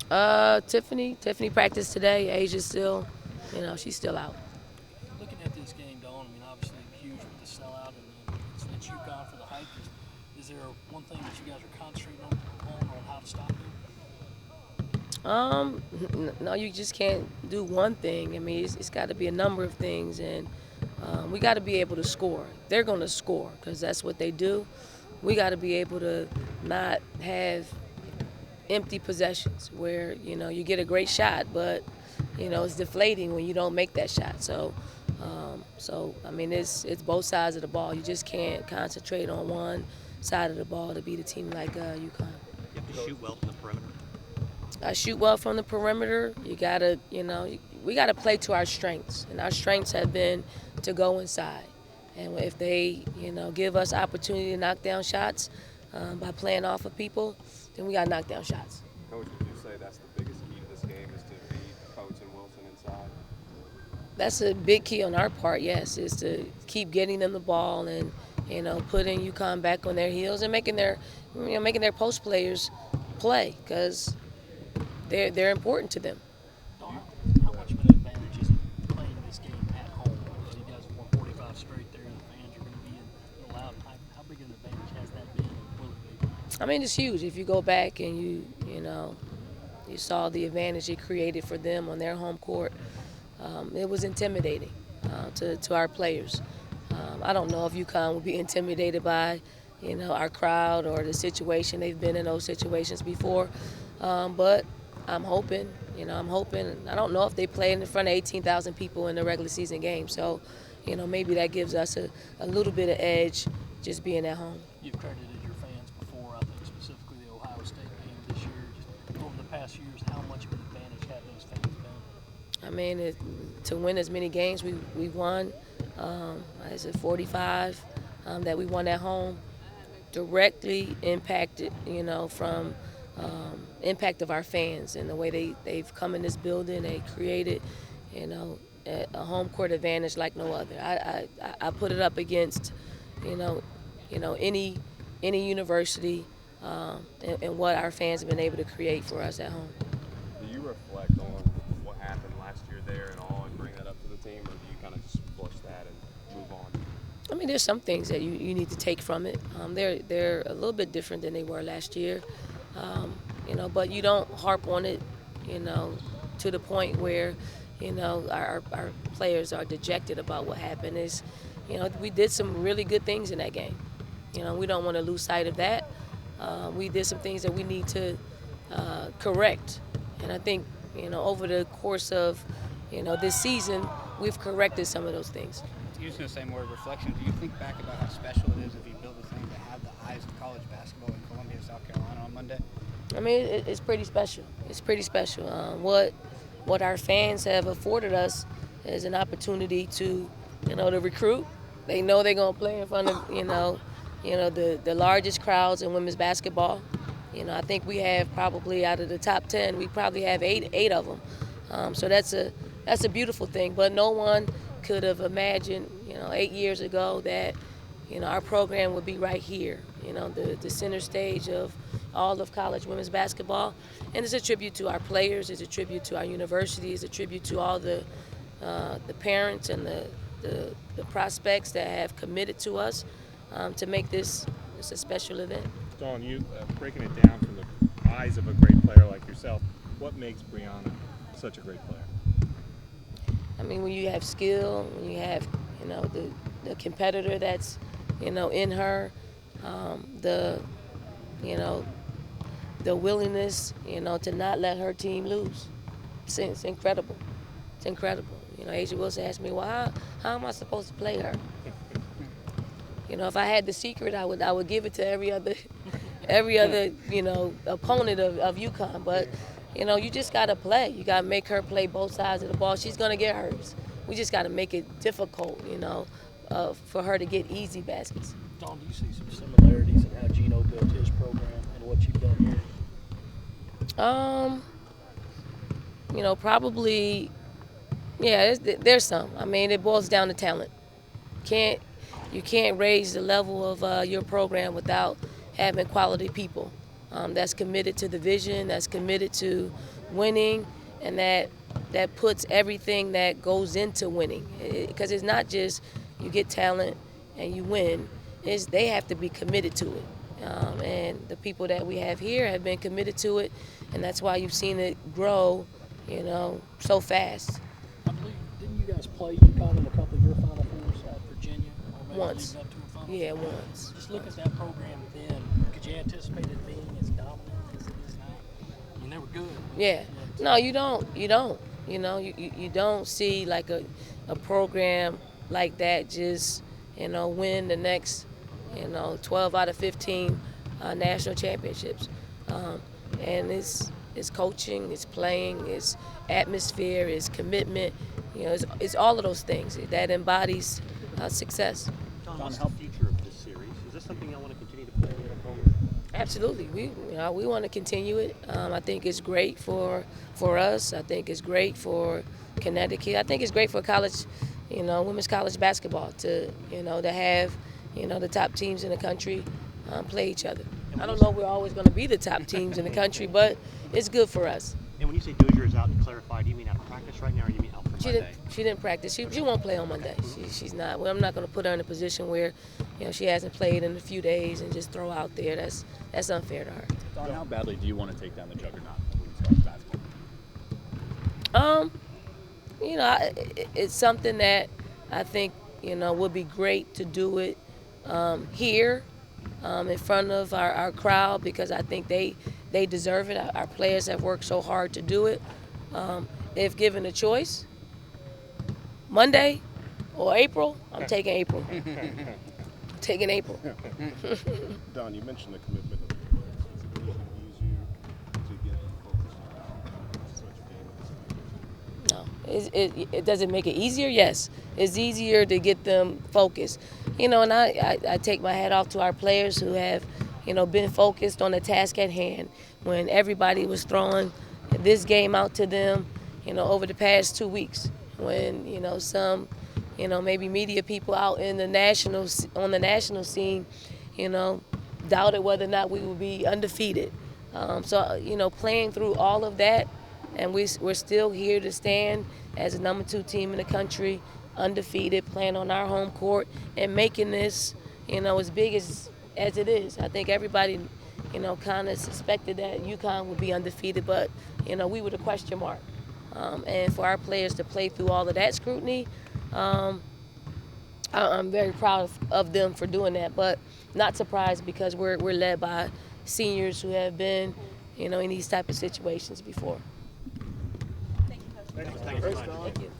Tiffany practiced today. Asia's still, she's still out. Looking at this game, Dawn, I mean, obviously huge with the sellout, and it's UConn for the hype. Is there one thing that you guys are concentrating on how to stop them? No, you just can't do one thing. I mean, it's got to be a number of things, and we got to be able to score. They're going to score because that's what they do. We got to be able to not have empty possessions where you get a great shot, but it's deflating when you don't make that shot. So I mean, it's both sides of the ball. You just can't concentrate on one side of the ball to beat a team like UConn. You have to shoot well from the perimeter. Shoot well from the perimeter. You gotta, we gotta play to our strengths, and our strengths have been to go inside. And if they, give us opportunity to knock down shots by playing off of people, then we gotta knock down shots. Coach, would you say that's the biggest key to this game is to beat Coach and Wilson inside? That's a big key on our part, yes, is to keep getting them the ball and putting UConn back on their heels and making their post players play because they're important to them. Dawn, how much of an advantage is it playing this game at home? You guys have won 45 straight there, and the fans are going to be in loud. How big an advantage has that been, and will it be? I mean, it's huge. If you go back and you saw the advantage it created for them on their home court, it was intimidating to our players. I don't know if UConn would be intimidated by, our crowd or the situation. They've been in those situations before, but I'm hoping. I'm hoping. I don't know if they play in front of 18,000 people in the regular season game, so maybe that gives us a little bit of edge just being at home. You've credited your fans before, I think specifically the Ohio State game this year. Just over the past years, how much of an advantage have those fans been? I mean, to win as many games we won, is it 45 that we won at home, directly impacted, from impact of our fans and the way they've come in this building. They created, a home court advantage like no other. I put it up against, any university and what our fans have been able to create for us at home. Do you reflect on what happened last year there and all and bring that up to the team, or do you kind of just flush that and move on? I mean, there's some things that you need to take from it. They're a little bit different than they were last year, but you don't harp on it, to the point where, our players are dejected about what happened. We did some really good things in that game. We don't want to lose sight of that. We did some things that we need to correct, and I think, over the course of, this season, we've corrected some of those things. Using the same word, reflection, do you think back about how special it is if you build a thing to have the eyes of college basketball in Columbia, South Carolina on Monday? I mean, it's pretty special. It's pretty special. What our fans have afforded us is an opportunity to, to recruit. They know they're gonna play in front of, the largest crowds in women's basketball. I think we have probably out of the top 10, we probably have eight of them. So that's a beautiful thing. But no one could have imagined, 8 years ago that, our program would be right here, the center stage of all of college women's basketball. And it's a tribute to our players, it's a tribute to our university, it's a tribute to all the parents and the prospects that have committed to us to make this a special event. Dawn, you breaking it down from the eyes of a great player like yourself, what makes Brianna such a great player? I mean, when you have skill, when you have, the competitor that's, in her, the willingness, to not let her team lose. It's incredible. It's incredible. Asia Wilson asked me, well, how am I supposed to play her? If I had the secret, I would give it to every other, opponent of UConn. But, you just got to play. You got to make her play both sides of the ball. She's going to get hers. We just got to make it difficult, for her to get easy baskets. Dawn, do you see some similarities in how Gino built his program and what you've done here? Probably, yeah, there's some. I mean, it boils down to talent. You can't raise the level of your program without having quality people. that's committed to the vision, that's committed to winning, and that puts everything that goes into winning. Because it's not just you get talent and you win. They have to be committed to it. And the people that we have here have been committed to it, and that's why you've seen it grow, so fast. I believe, didn't you guys play UConn in a couple of your Final Fours at Virginia? Or maybe Once. leading up to a Final Yeah, Four? once. Just look at that program then. Could you anticipate it being as dominant as it is now? I mean, they were good. But Yeah. No, you don't. You don't. You don't see like a program like that just, win the next, 12 out of 15 national championships. And it's coaching, it's playing, it's atmosphere, it's commitment. It's all of those things that embodies success. John, what's the future of this series? Is this something y'all want to continue to play at home? Absolutely, we want to continue it. I think it's great for us. I think it's great for Connecticut. I think it's great for college, women's college basketball to have the top teams in the country play each other. I don't know if we're always going to be the top teams in the country, but it's good for us. And when you say Dozier is out, to clarify, do you mean out of practice right now, or do you mean out for Monday? She didn't practice. She won't play on Monday. She's not. Well, I'm not going to put her in a position where she hasn't played in a few days and just throw out there. That's unfair to her. Don, how badly do you want to take down the juggernaut of women's college basketball? It's something that I think would be great to do it here in front of our crowd, because I think they deserve it. Our players have worked so hard to do it. If given a choice, Monday or April, I'm taking April. Taking April. Don, you mentioned the commitment of the players. Is it easier to get focused on such a game? No. It doesn't make it easier? Yes. It's easier to get them focused. And I take my hat off to our players who have, been focused on the task at hand when everybody was throwing this game out to them, over the past 2 weeks. When, some, maybe media people out in on the national scene, doubted whether or not we would be undefeated. So, playing through all of that, and we're still here to stand as the number 2 team in the country, undefeated, playing on our home court, and making this, as big as it is. I think everybody, kind of suspected that UConn would be undefeated, but, we were the question mark. And for our players to play through all of that scrutiny, I'm very proud of them for doing that, but not surprised because we're led by seniors who have been, in these type of situations before. Thank you so much. Thank you.